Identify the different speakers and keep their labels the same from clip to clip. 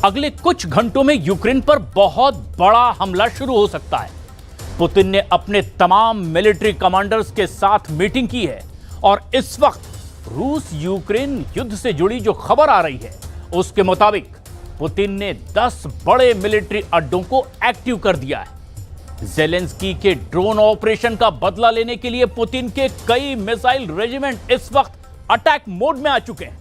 Speaker 1: अगले कुछ घंटों में यूक्रेन पर बहुत बड़ा हमला शुरू हो सकता है। पुतिन ने अपने तमाम मिलिट्री कमांडर्स के साथ मीटिंग की है और इस वक्त रूस यूक्रेन युद्ध से जुड़ी जो खबर आ रही है उसके मुताबिक पुतिन ने 10 बड़े मिलिट्री अड्डों को एक्टिव कर दिया है। जेलेंस्की के ड्रोन ऑपरेशन का बदला लेने के लिए पुतिन के कई मिसाइल रेजिमेंट इस वक्त अटैक मोड में आ चुके हैं।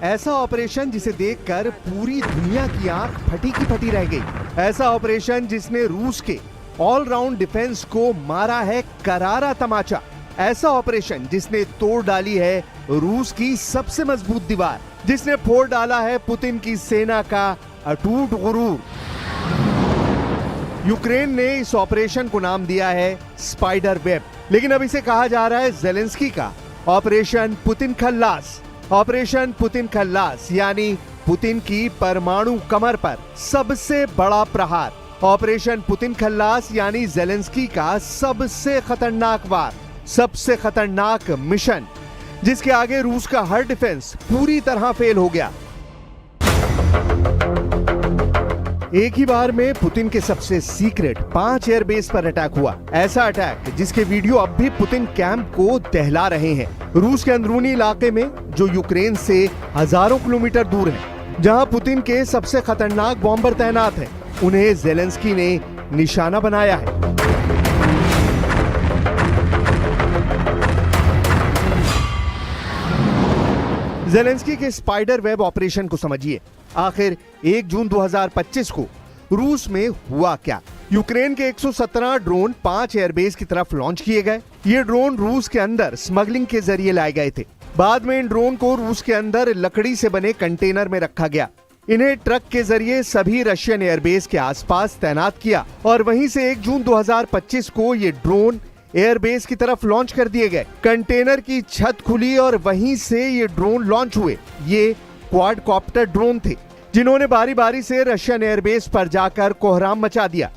Speaker 2: ऐसा ऑपरेशन जिसे देखकर पूरी दुनिया की आंख फटी की फटी रह गई। ऐसा ऑपरेशन जिसने रूस के ऑलराउंड डिफेंस को मारा है करारा तमाचा। ऐसा ऑपरेशन जिसने तोड़ डाली है रूस की सबसे मजबूत दीवार, जिसने फोड़ डाला है पुतिन की सेना का अटूट गुरूर। यूक्रेन ने इस ऑपरेशन को नाम दिया है स्पाइडर वेब, लेकिन अब इसे कहा जा रहा है जेलेंस्की का ऑपरेशन पुतिन खल्लास। ऑपरेशन पुतिन खल्लास यानी पुतिन की परमाणु कमर पर सबसे बड़ा प्रहार। ऑपरेशन पुतिन खल्लास यानी जेलेंस्की का सबसे खतरनाक वार, सबसे खतरनाक मिशन, जिसके आगे रूस का हर डिफेंस पूरी तरह फेल हो गया। एक ही बार में पुतिन के सबसे सीक्रेट 5 एयरबेस पर अटैक हुआ। ऐसा अटैक जिसके वीडियो अब भी पुतिन कैंप को दहला रहे हैं। रूस के अंदरूनी इलाके में जो यूक्रेन से हजारों किलोमीटर दूर है, जहां पुतिन के सबसे खतरनाक बॉम्बर तैनात हैं, उन्हें जेलेंस्की ने निशाना बनाया है। जेलेंस्की के स्पाइडर वेब ऑपरेशन को समझिए। आखिर 1 जून 2025 को रूस में हुआ क्या? यूक्रेन के 117 ड्रोन 5 एयरबेस की तरफ लॉन्च किए गए। ये ड्रोन रूस के अंदर स्मगलिंग के जरिए लाए गए थे। बाद में इन ड्रोन को रूस के अंदर लकड़ी से बने कंटेनर में रखा गया। इन्हें ट्रक के जरिए सभी रशियन एयरबेस के आसपास तैनात किया और वहीं से 1 जून 2025 को ये ड्रोन एयरबेस की तरफ लॉन्च कर दिए गए। कंटेनर की छत खुली और वहीं से ये ड्रोन लॉन्च हुए। ये क्वाडकॉप्टर ड्रोन थे जिन्होंने बारी बारी से रशियन एयरबेस पर जाकर कोहराम मचा दिया।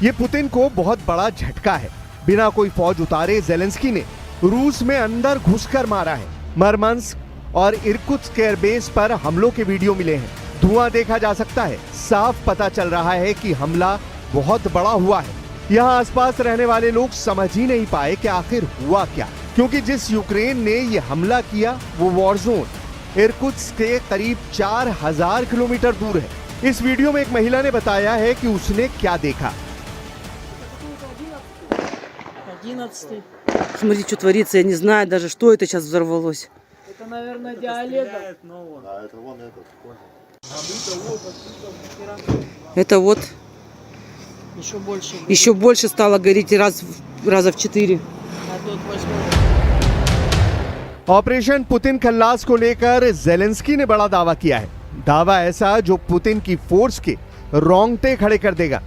Speaker 2: ये पुतिन को बहुत बड़ा झटका है। बिना कोई फौज उतारे जेलेंस्की ने रूस में अंदर घुसकर मारा है। मरमंस्क और इर्कुत्स्क एयरबेस पर हमलों के वीडियो मिले हैं। धुआं देखा जा सकता है। साफ पता चल रहा है कि हमला बहुत बड़ा हुआ है। यहाँ आसपास रहने वाले लोग समझ ही नहीं पाए कि आखिर हुआ क्या, क्योंकि जिस यूक्रेन ने ये हमला किया वो वॉर जोन इर्कुत्स्क के करीब 4000 किलोमीटर दूर है। इस वीडियो में एक महिला ने बताया है कि उसने क्या देखा।
Speaker 3: Смотри, что творится, я не знаю даже, что это сейчас взорвалось.
Speaker 4: Это, наверное, диалект.
Speaker 3: Это вот
Speaker 4: Еще больше.
Speaker 3: еще больше стало гореть раза в 4.
Speaker 4: А тут 8.
Speaker 2: ऑपरेशन पुतिन खल्लास को लेकर जेलेंस्की ने बड़ा दावा किया है। दावा ऐसा जो पुतिन की फोर्स के रोंगटे खड़े कर देगा।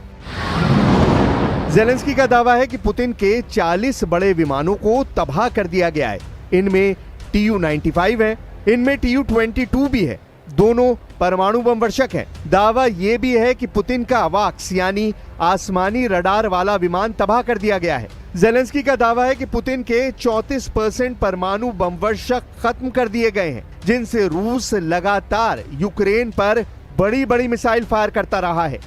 Speaker 2: जेलेंस्की का दावा है कि पुतिन के 40 बड़े विमानों को तबाह कर दिया गया है। इनमें Tu-95 है, इनमें Tu-22 भी है। दोनों परमाणु बम वर्षक हैं। दावा यह भी है कि पुतिन का अवाक्स यानी आसमानी रडार वाला विमान तबाह कर दिया गया है। जेलेंस्की का दावा है कि पुतिन के 34% परमाणु बम वर्षक खत्म कर दिए गए हैं, जिनसे रूस लगातार यूक्रेन पर बड़ी बड़ी मिसाइल फायर करता रहा है।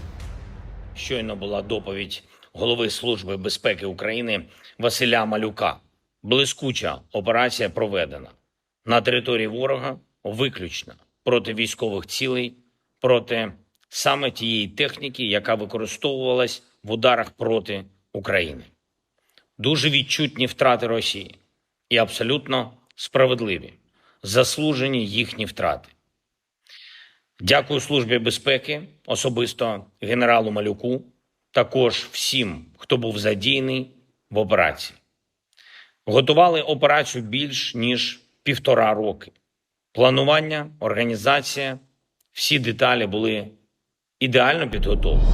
Speaker 5: Щойно була доповідь голови Служби безпеки України Василя Малюка. Блискуча операція проведена на території ворога виключно проти військових цілей, проти саме тієї техніки, яка використовувалась в ударах проти України. Дуже відчутні втрати Росії і абсолютно справедливі, заслужені їхні втрати. Дякую Службі безпеки, особисто генералу Малюку, також всім, хто був задіяний в операції. Готували операцію більш ніж 1,5 роки. Планування, організація, всі деталі були ідеально підготовлені.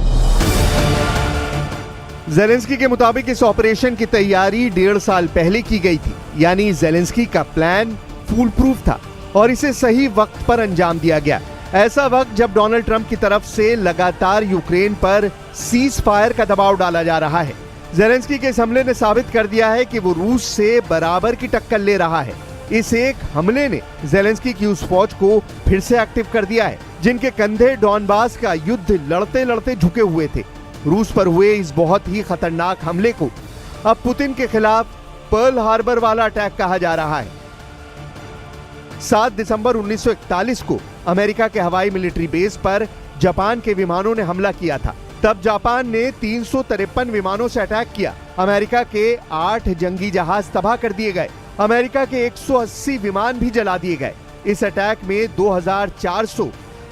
Speaker 2: जेलेंस्की के मुताबिक इस ऑपरेशन की तैयारी 1.5 साल पहले की गई थी, यानी जेलेंस्की का प्लान फूल प्रूफ था और इसे सही वक्त पर अंजाम दिया गया। ऐसा वक्त जब डोनाल्ड ट्रंप की तरफ से लगातार यूक्रेन पर सीज फायर का दबाव डाला जा रहा है। जेलेंस्की के इस हमले ने साबित कर दिया है कि वो रूस से बराबर की टक्कर ले रहा है। इस एक हमले ने जेलेंस्की की उस फौज को फिर से एक्टिव कर दिया है जिनके कंधे डॉनबास का युद्ध लड़ते लड़ते झुके हुए थे। रूस पर हुए इस बहुत ही खतरनाक हमले को अब पुतिन के खिलाफ पर्ल हार्बर वाला अटैक कहा जा रहा है। 7 दिसंबर 1941 को अमेरिका के हवाई मिलिट्री बेस पर जापान के विमानों ने हमला किया था। तब जापान ने 353 विमानों से अटैक किया। अमेरिका के 8 जंगी जहाज तबाह कर दिए गए। अमेरिका के 180 विमान भी जला दिए गए। इस अटैक में 2400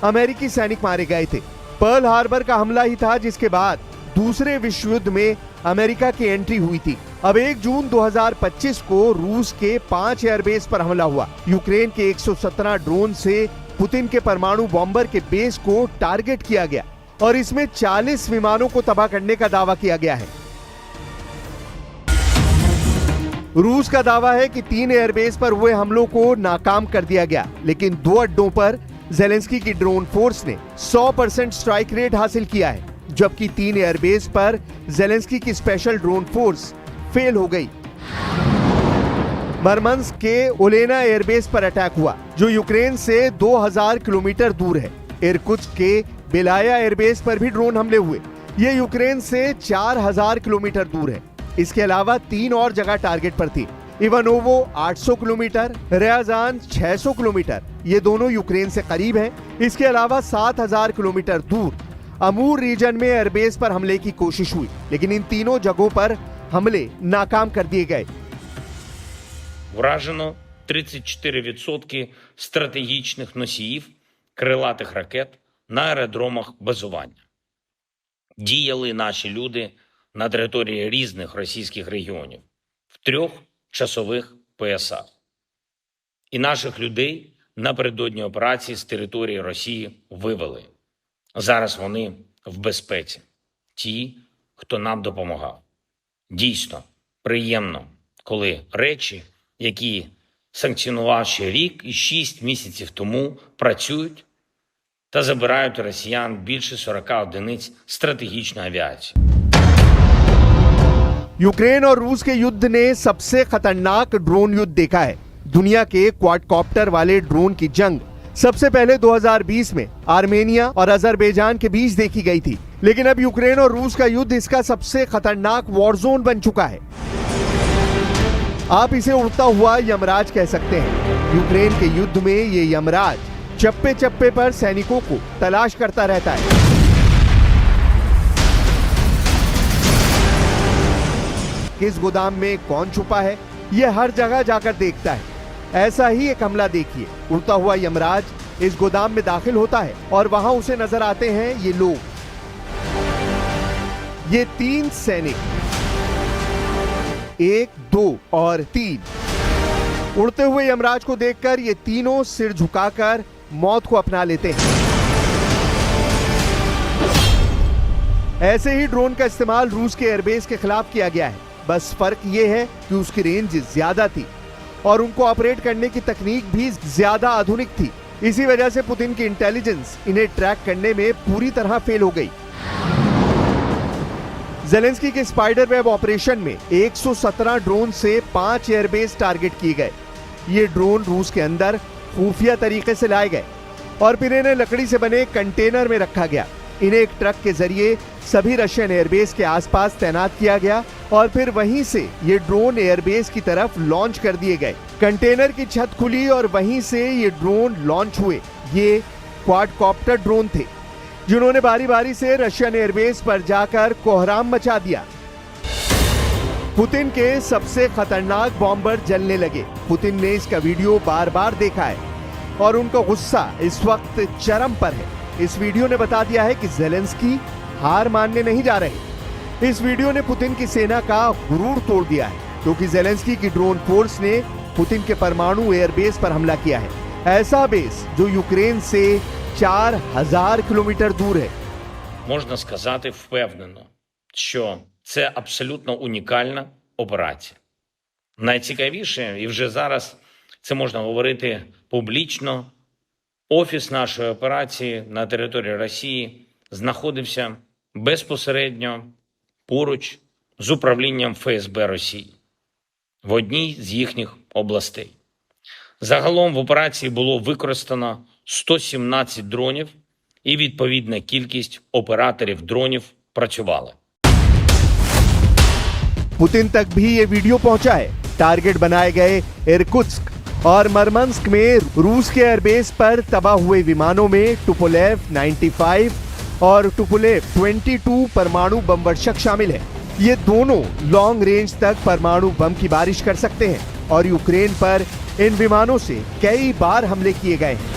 Speaker 2: अमेरिकी सैनिक मारे गए थे। पर्ल हार्बर का हमला ही था जिसके बाद दूसरे विश्व युद्ध में अमेरिका की एंट्री हुई थी। अब 1 जून 2025 को रूस के 5 एयरबेस पर हमला हुआ। यूक्रेन के 117 ड्रोन से पुतिन के परमाणु बॉम्बर के बेस को टारगेट किया गया और इसमें 40 विमानों को तबाह करने का दावा किया गया है। रूस का दावा है कि 3 एयरबेस पर हुए हमलों को नाकाम कर दिया गया, लेकिन 2 अड्डों पर जेलेंस्की की ड्रोन फोर्स ने 100% स्ट्राइक रेट हासिल किया है, जबकि 3 एयरबेस पर जेलेंस्की की स्पेशल ड्रोन फोर्स फेल हो गई। मरमंस्क के ओलेना एयरबेस पर अटैक हुआ जो यूक्रेन से 2000 किलोमीटर दूर है। इरकुत्स्क के बेलाया एयरबेस पर भी ड्रोन हमले हुए। ये यूक्रेन से 4000 किलोमीटर दूर है। इसके अलावा 3 और जगह टारगेट पर थी। इवानोवो 800 किलोमीटर, रियाजान 600 किलोमीटर, ये दोनों यूक्रेन से करीब हैं। इसके अलावा 7000 किलोमीटर दूर अमूर रीजन में एयरबेस पर हमले की कोशिश हुई, लेकिन इन तीनों जगहों पर हमले नाकाम कर दिए गए।
Speaker 5: Вражено 34% стратегічних носіїв крилатих ракет на аеродромах базування. Діяли наші люди на території різних російських регіонів в 3 часових поясах. І наших людей напередодні операції з території Росії вивели. Зараз вони в безпеці. Ті, хто нам допомагав. Дійсно, приємно, коли речі, які санкціонував ще рік і 6 місяців тому, працюють та забирають у росіян більше 40 одиниць стратегічної авіації.
Speaker 2: यूक्रेन और रूस के युद्ध ने सबसे खतरनाक ड्रोन युद्ध देखा है। दुनिया के क्वाडकॉप्टर वाले ड्रोन की जंग सबसे पहले 2020 में आर्मेनिया और अजरबैजान के बीच देखी गई थी, लेकिन अब यूक्रेन और रूस का युद्ध इसका सबसे खतरनाक वॉर जोन बन चुका है। आप इसे उड़ता हुआ यमराज कह सकते हैं। यूक्रेन के युद्ध में ये यमराज चप्पे चप्पे पर सैनिकों को तलाश करता रहता है। किस गोदाम में कौन छुपा है, ये हर जगह जाकर देखता है। ऐसा ही एक हमला देखिए। उड़ता हुआ यमराज इस गोदाम में दाखिल होता है और वहां उसे नजर आते हैं ये लोग, ये 3 सैनिक, 1, 2 और 3। उड़ते हुए यमराज को देखकर ये तीनों सिर झुकाकर मौत को अपना लेते हैं। ऐसे ही ड्रोन का इस्तेमाल रूस के एयरबेस के खिलाफ किया गया है। बस फर्क ये है कि उसकी रेंज ज्यादा थी और उनको ऑपरेट करने की तकनीक भी ज्यादा आधुनिक थी। इसी वजह से पुतिन की इंटेलिजेंस इन्हें ट्रैक करने में पूरी तरह फेल हो गई। जेलेंस्की के स्पाइडर वेब ऑपरेशन में 117 ड्रोन से 5 एयरबेस टारगेट किए गए। ये ड्रोन रूस के अंदर खुफिया तरीके से लाए गए और फिर इन्हें लकड़ी से बने कंटेनर में रखा गया। इन्हें एक ट्रक के जरिए सभी रशियन एयरबेस के आसपास तैनात किया गया और फिर वहीं से ये ड्रोन एयरबेस की तरफ लॉन्च कर दिए गए। कंटेनर की छत खुली और वहीं से ये ड्रोन लॉन्च हुए। ये क्वाडकॉप्टर ड्रोन थे जिन्होंने बारी बारी से रशियन एयरबेस पर जाकर कोहराम मचा दिया। पुतिन के सबसे खतरनाक बॉम्बर जलने लगे। पुतिन ने इसका वीडियो बार बार देखा है और उनका गुस्सा इस वक्त चरम पर है। इस वीडियो ने बता दिया है कि जेलेंस्की हार मानने नहीं जा रहे। इस वीडियो ने पुतिन की सेना का गुरूर तोड़ दिया है। क्योंकि जेलेंस्की की ड्रोन फोर्स ने पुतिन के परमाणु एयरबेस पर हमला किया है। ऐसा बेस जो यूक्रेन से 4000 किलोमीटर दूर है।
Speaker 5: Можна сказати впевнено, що це абсолютно унікальна операція. Найцікавіше, і вже зараз це можна говорити публічно, офіс нашої операції на території Росії знаходився безпосередньо поруч з управлінням ФСБ Росії в одній з їхніх областей. Загалом в операції було використано 117 дронів і відповідна кількість операторів дронів працювали.
Speaker 2: पुतिन तक भी ये वीडियो पहुंचा है। टारगेट बनाए गए इरकुत्स्क और मरमंस्क में रूस के एयरबेस पर तबाह हुए विमानों में टुपोलेव 95 और टुपोलेव 22 परमाणु बम वर्षक शामिल है। ये दोनों लॉन्ग रेंज तक परमाणु बम की बारिश कर सकते हैं और यूक्रेन पर इन विमानों से कई बार हमले किए गए हैं।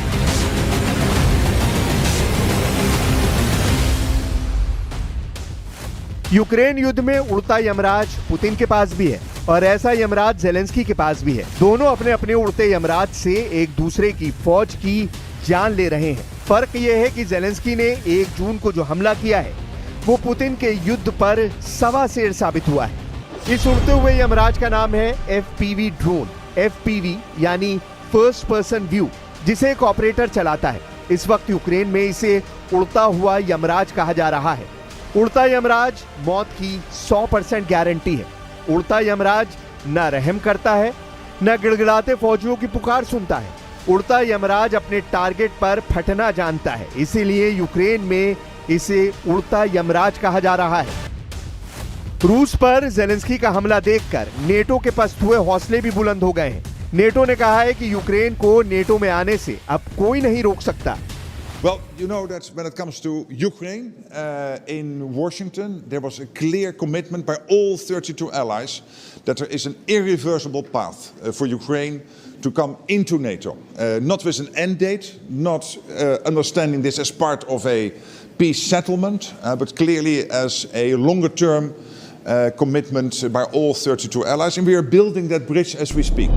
Speaker 2: यूक्रेन युद्ध में उड़ता यमराज पुतिन के पास भी है और ऐसा यमराज जेलेंस्की के पास भी है। दोनों अपने अपने उड़ते यमराज से एक दूसरे की फौज की जान ले रहे हैं। फर्क यह है कि जेलेंस्की ने 1 जून को जो हमला किया है वो पुतिन के युद्ध पर सवा सेर साबित हुआ है। इस उड़ते हुए यमराज का नाम है FPV ड्रोन। FPV यानी फर्स्ट पर्सन व्यू, जिसे एक ऑपरेटर चलाता है। इस वक्त यूक्रेन में इसे उड़ता हुआ यमराज कहा जा रहा है। उड़ता यमराज मौत की 100% गारंटी है। उड़ता यमराज न रहम करता है, न गिड़गिड़ाते फौजियों की पुकार सुनता है। उड़ता यमराज अपने टारगेट पर फटना जानता है, इसीलिए यूक्रेन में इसे उड़ता यमराज कहा जा रहा है। रूस पर जेलेंस्की का हमला देखकर नेटो के पस्त हुए हौसले भी बुलंद हो गए हैं। नेटो ने कहा है कि यूक्रेन को नेटो में आने से अब कोई नहीं रोक सकता।
Speaker 6: Well, you know that when it comes to Ukraine, in Washington, there was a clear commitment by all 32 allies that there is an irreversible path for Ukraine to come into NATO. Not with an end date, not understanding this as part of a peace settlement, but clearly as a longer-term commitment by all 32 allies. And we are building that bridge as we speak.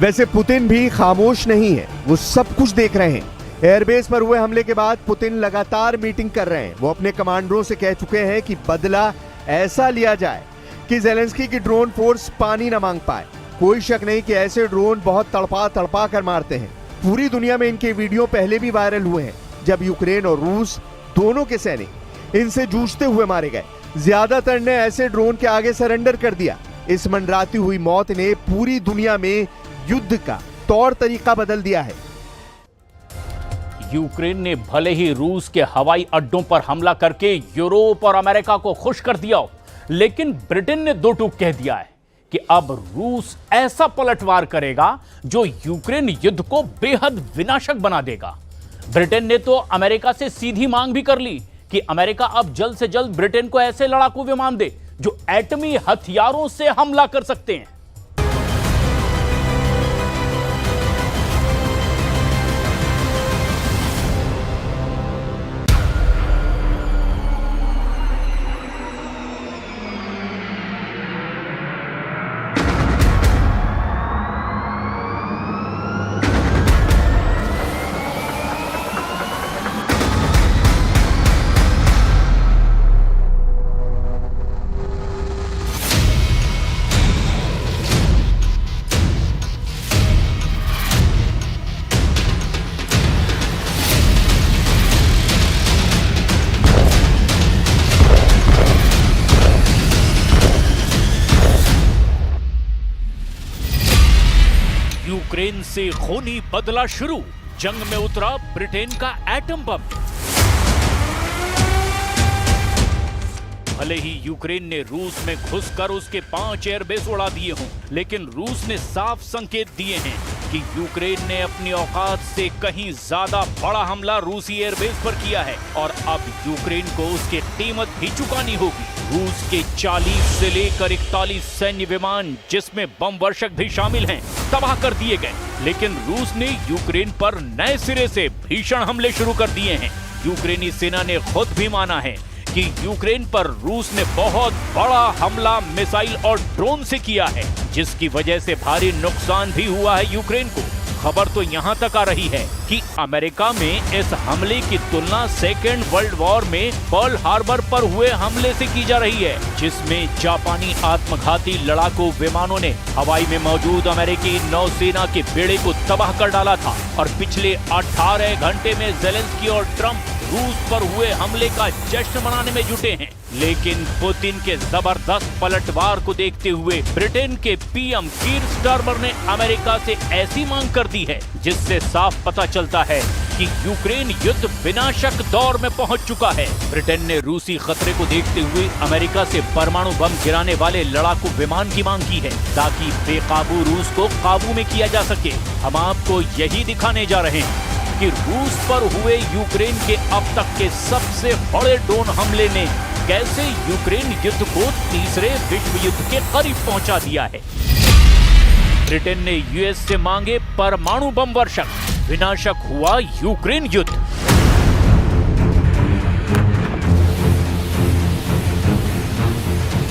Speaker 2: वैसे Putin भी खामोश नहीं है, वो सब कुछ देख रहे हैं। एयरबेस पर हुए हमले के बाद पुतिन लगातार मीटिंग कर रहे हैं। वो अपने कमांडरों से कह चुके हैं कि बदला ऐसा लिया जाए कि जेलेंस्की की ड्रोन फोर्स पानी न मांग पाए। कोई शक नहीं कि ऐसे ड्रोन बहुत तड़पा कर मारते हैं। पूरी दुनिया में इनके वीडियो पहले भी वायरल हुए हैं, जब यूक्रेन और रूस दोनों के सैनिक इनसे जूझते हुए मारे गए। ज्यादातर ने ऐसे ड्रोन के आगे सरेंडर कर दिया। इस मंडराती हुई मौत ने पूरी दुनिया में युद्ध का तौर तरीका बदल दिया है।
Speaker 1: यूक्रेन ने भले ही रूस के हवाई अड्डों पर हमला करके यूरोप और अमेरिका को खुश कर दिया हो, लेकिन ब्रिटेन ने दो टूक कह दिया है कि अब रूस ऐसा पलटवार करेगा जो यूक्रेन युद्ध को बेहद विनाशक बना देगा। ब्रिटेन ने तो अमेरिका से सीधी मांग भी कर ली कि अमेरिका अब जल्द से जल्द ब्रिटेन को ऐसे लड़ाकू विमान दे जो एटमी हथियारों से हमला कर सकते हैं। यूक्रेन से खूनी बदला शुरू, जंग में उतरा ब्रिटेन का एटम बम। भले ही यूक्रेन ने रूस में घुसकर उसके 5 एयरबेस उड़ा दिए हों, लेकिन रूस ने साफ संकेत दिए हैं कि यूक्रेन ने अपनी औकात से कहीं ज्यादा बड़ा हमला रूसी एयरबेस पर किया है और अब यूक्रेन को उसकी कीमत भी चुकानी होगी। रूस के 40 से लेकर 41 सैन्य विमान, जिसमें बम वर्षक भी शामिल हैं, तबाह कर दिए गए, लेकिन रूस ने यूक्रेन पर नए सिरे से भीषण हमले शुरू कर दिए हैं। यूक्रेनी सेना ने खुद भी माना है कि यूक्रेन पर रूस ने बहुत बड़ा हमला मिसाइल और ड्रोन से किया है, जिसकी वजह से भारी नुकसान भी हुआ है यूक्रेन को। खबर तो यहाँ तक आ रही है कि अमेरिका में इस हमले की तुलना सेकेंड वर्ल्ड वॉर में पर्ल हार्बर पर हुए हमले से की जा रही है, जिसमें जापानी आत्मघाती लड़ाकू विमानों ने हवाई में मौजूद अमेरिकी नौसेना के बेड़े को तबाह कर डाला था। और पिछले 18 घंटे में जेलेंस्की और ट्रंप रूस पर हुए हमले का जश्न मनाने में जुटे हैं। लेकिन पुतिन के जबरदस्त पलटवार को देखते हुए ब्रिटेन के पीएम कीर स्टारमर ने अमेरिका से ऐसी मांग कर दी है, जिससे साफ पता चलता है कि यूक्रेन युद्ध विनाशक दौर में पहुंच चुका है। ब्रिटेन ने रूसी खतरे को देखते हुए अमेरिका से परमाणु बम गिराने वाले लड़ाकू विमान की मांग की है, ताकि बेकाबू रूस को काबू में किया जा सके। हम आपको यही दिखाने जा रहे हैं कि रूस पर हुए यूक्रेन के अब तक के सबसे बड़े ड्रोन हमले ने कैसे यूक्रेन युद्ध को तीसरे विश्व युद्ध के करीब पहुंचा दिया है। ब्रिटेन ने यूएस से मांगे परमाणु बम वर्षक, विनाशक हुआ यूक्रेन युद्ध।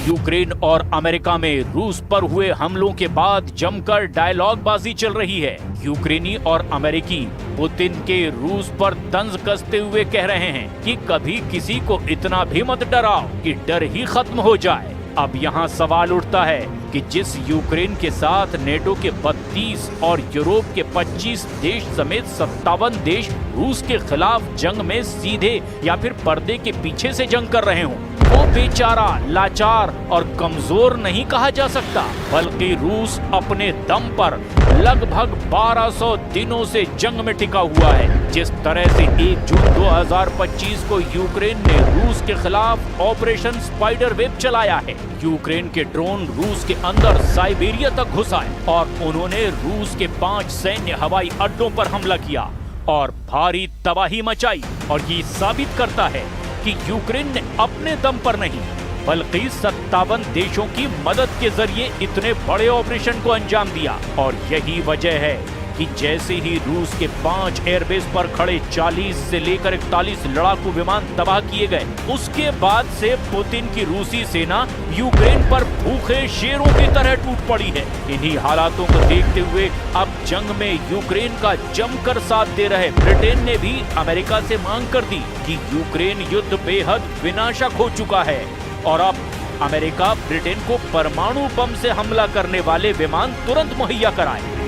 Speaker 1: यूक्रेन और अमेरिका में रूस पर हुए हमलों के बाद जमकर डायलॉग बाजी चल रही है। यूक्रेनी और अमेरिकी पुतिन के रूस पर तंज कसते हुए कह रहे हैं कि कभी किसी को इतना भी मत डराओ कि डर ही खत्म हो जाए। अब यहाँ सवाल उठता है कि जिस यूक्रेन के साथ नेटो के 32 और यूरोप के 25 देश समेत 57 देश रूस के खिलाफ जंग में सीधे या फिर पर्दे के पीछे से जंग कर रहे हों, वो बेचारा, लाचार और कमजोर नहीं कहा जा सकता, बल्कि रूस अपने दम पर लगभग 1200 दिनों से जंग में टिका हुआ है। जिस तरह से 1 जून 2025 को यूक्रेन ने रूस के खिलाफ ऑपरेशन स्पाइडर वेब चलाया है। यूक्रेन के ड्रोन रूस के अंदर साइबेरिया तक घुस आए और उन्होंने रूस के 5 सैन्य हवाई अड्डों पर हमला किया और भारी तबाही मचाई। और ये साबित करता है कि यूक्रेन ने अपने दम पर नहीं, बल्कि 57 देशों की मदद के जरिए इतने बड़े ऑपरेशन को अंजाम दिया। और यही वजह है कि जैसे ही रूस के 5 एयरबेस पर खड़े 40 से लेकर 41 लड़ाकू विमान तबाह किए गए, उसके बाद से पुतिन की रूसी सेना यूक्रेन पर भूखे शेरों की तरह टूट पड़ी है। इन्हीं हालातों को देखते हुए अब जंग में यूक्रेन का जमकर साथ दे रहे ब्रिटेन ने भी अमेरिका से मांग कर दी कि यूक्रेन युद्ध बेहद विनाशक हो चुका है और अब अमेरिका ब्रिटेन को परमाणु बम से हमला करने वाले विमान तुरंत मुहैया कराए।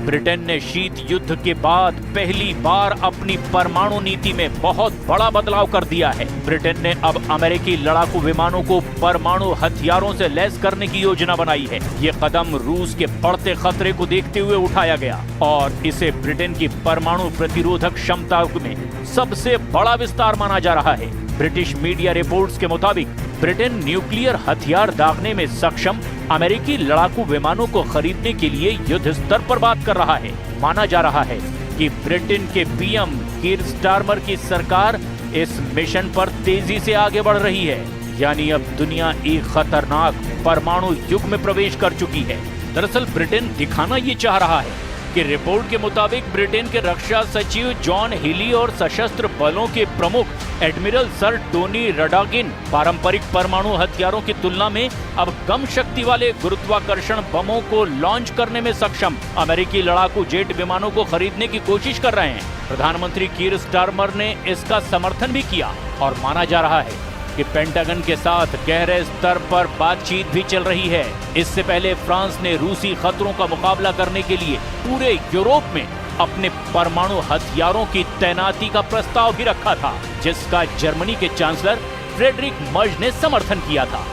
Speaker 1: ब्रिटेन ने शीत युद्ध के बाद पहली बार अपनी परमाणु नीति में बहुत बड़ा बदलाव कर दिया है। ब्रिटेन ने अब अमेरिकी लड़ाकू विमानों को परमाणु हथियारों से लैस करने की योजना बनाई है। ये कदम रूस के बढ़ते खतरे को देखते हुए उठाया गया और इसे ब्रिटेन की परमाणु प्रतिरोधक क्षमता में सबसे बड़ा विस्तार माना जा रहा है। ब्रिटिश मीडिया रिपोर्ट्स के मुताबिक ब्रिटेन न्यूक्लियर हथियार दागने में सक्षम अमेरिकी लड़ाकू विमानों को खरीदने के लिए युद्ध स्तर पर बात कर रहा है। माना जा रहा है कि ब्रिटेन के पीएम कीर स्टारमर की सरकार इस मिशन पर तेजी से आगे बढ़ रही है। यानी अब दुनिया एक खतरनाक परमाणु युग में प्रवेश कर चुकी है। दरअसल ब्रिटेन दिखाना ये चाह रहा है कि रिपोर्ट के मुताबिक ब्रिटेन के रक्षा सचिव जॉन हिली और सशस्त्र बलों के प्रमुख एडमिरल सर टोनी रडागिन पारंपरिक परमाणु हथियारों की तुलना में अब कम शक्ति वाले गुरुत्वाकर्षण बमों को लॉन्च करने में सक्षम अमेरिकी लड़ाकू जेट विमानों को खरीदने की कोशिश कर रहे हैं। प्रधानमंत्री कीर स्टारमर ने इसका समर्थन भी किया और माना जा रहा है कि पेंटागन के साथ गहरे स्तर पर बातचीत भी चल रही है। इससे पहले फ्रांस ने रूसी खतरों का मुकाबला करने के लिए पूरे यूरोप में अपने परमाणु हथियारों की तैनाती का प्रस्ताव भी रखा था, जिसका जर्मनी के चांसलर फ्रेडरिक मर्ज ने समर्थन किया था।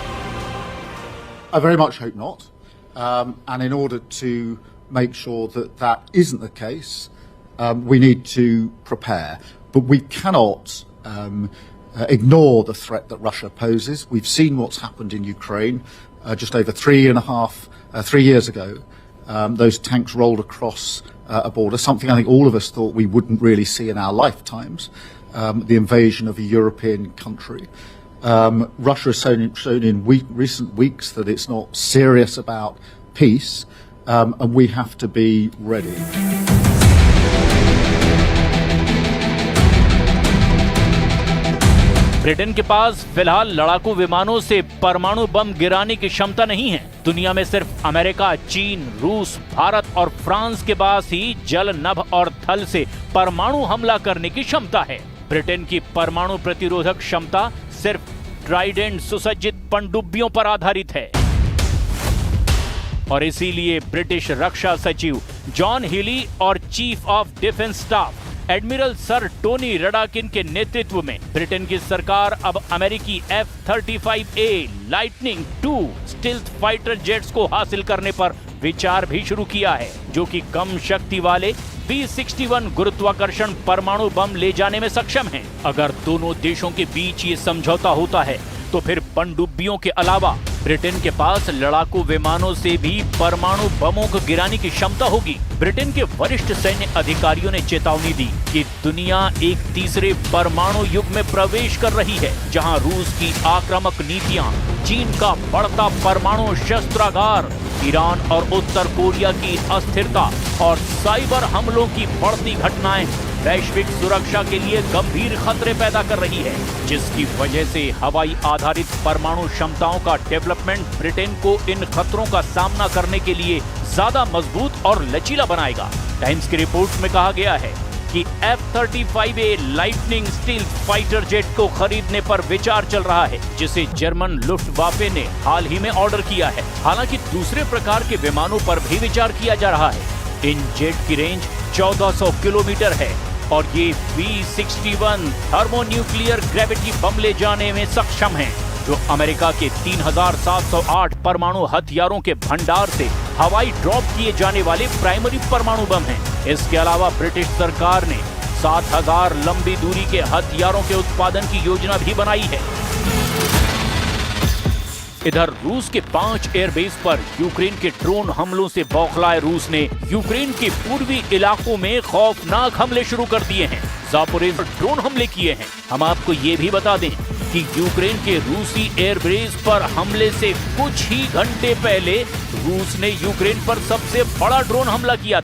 Speaker 7: I very much hope not. And in order to make sure that that isn't the case, we need to prepare. But we cannot ignore the threat that Russia poses. We've seen what's happened in Ukraine just over 3 years ago. Those tanks rolled across a border, something I think all of us thought we wouldn't really see in our lifetimes, the invasion of a European country. Russia has shown in recent weeks that it's not serious about peace, and we have to be ready.
Speaker 1: Britain के पास फिलहाल लड़ाकू विमानों से परमाणु बम गिराने की क्षमता नहीं है। दुनिया में सिर्फ अमेरिका, चीन, रूस, भारत और फ्रांस के पास ही जल, नभ और थल से परमाणु हमला करने की क्षमता है। ब्रिटेन की परमाणु प्रतिरोधक क्षमता सिर्फ ट्राइडेंट सुसज्जित पनडुब्बियों पर आधारित है और इसीलिए ब्रिटिश रक्षा सचिव जॉन हीली और chief of defence staff admiral sir Tony Radakin के नेतृत्व में ब्रिटेन की सरकार अब अमेरिकी F-35A lightning II stealth fighter jets को हासिल करने पर विचार भी शुरू किया है, जो कि कम शक्ति वाले B-61 गुरुत्वाकर्षण परमाणु बम ले जाने में सक्षम हैं। अगर दोनों देशों के बीच ये समझौता होता है तो फिर पनडुब्बियों के अलावा ब्रिटेन के पास लड़ाकू विमानों से भी परमाणु बमों को गिराने की क्षमता होगी। ब्रिटेन के वरिष्ठ सैन्य अधिकारियों ने चेतावनी दी कि दुनिया एक तीसरे परमाणु युग में प्रवेश कर रही है, जहां रूस की आक्रामक नीतियां, चीन का बढ़ता परमाणु शस्त्रागार, ईरान और उत्तर कोरिया की अस्थिरता और साइबर हमलों की बढ़ती घटनाएं वैश्विक सुरक्षा के लिए गंभीर खतरे पैदा कर रही है, जिसकी वजह से हवाई आधारित परमाणु क्षमताओं का डेवलपमेंट ब्रिटेन को इन खतरों का सामना करने के लिए ज्यादा मजबूत और लचीला बनाएगा। टाइम्स की रिपोर्ट में कहा गया है कि F-35A lightning stealth fighter jet को खरीदने पर विचार चल रहा है, जिसे जर्मन लुफ्टवाफे ने हाल ही में ऑर्डर किया है। हालांकि दूसरे प्रकार के विमानों पर भी विचार किया जा रहा है। इन जेट की रेंज 1400 किलोमीटर है और ये B-61 थर्मोन्यूक्लियर ग्रेविटी बम ले जाने में सक्षम हैं, जो अमेरिका के 3708 परमाणु हथियारों के भंडार से हवाई ड्रॉप किए जाने वाले प्राइमरी परमाणु बम हैं। इसके अलावा ब्रिटिश सरकार ने 7000 लंबी दूरी के हथियारों के उत्पादन की योजना भी बनाई है। इधर रूस के 5 एयरबेस पर यूक्रेन के ड्रोन हमलों से बौखलाए रूस ने यूक्रेन के पूर्वी इलाकों में खौफनाक हमले शुरू कर दिए हैं। ज़ापोरिज़ ड्रोन हमले किए हैं। हम आपको ये भी बता दें कि यूक्रेन के रूसी एयरबेस पर हमले से कुछ ही घंटे पहले रूस ने यूक्रेन पर सबसे बड़ा ड्रोन हमला किया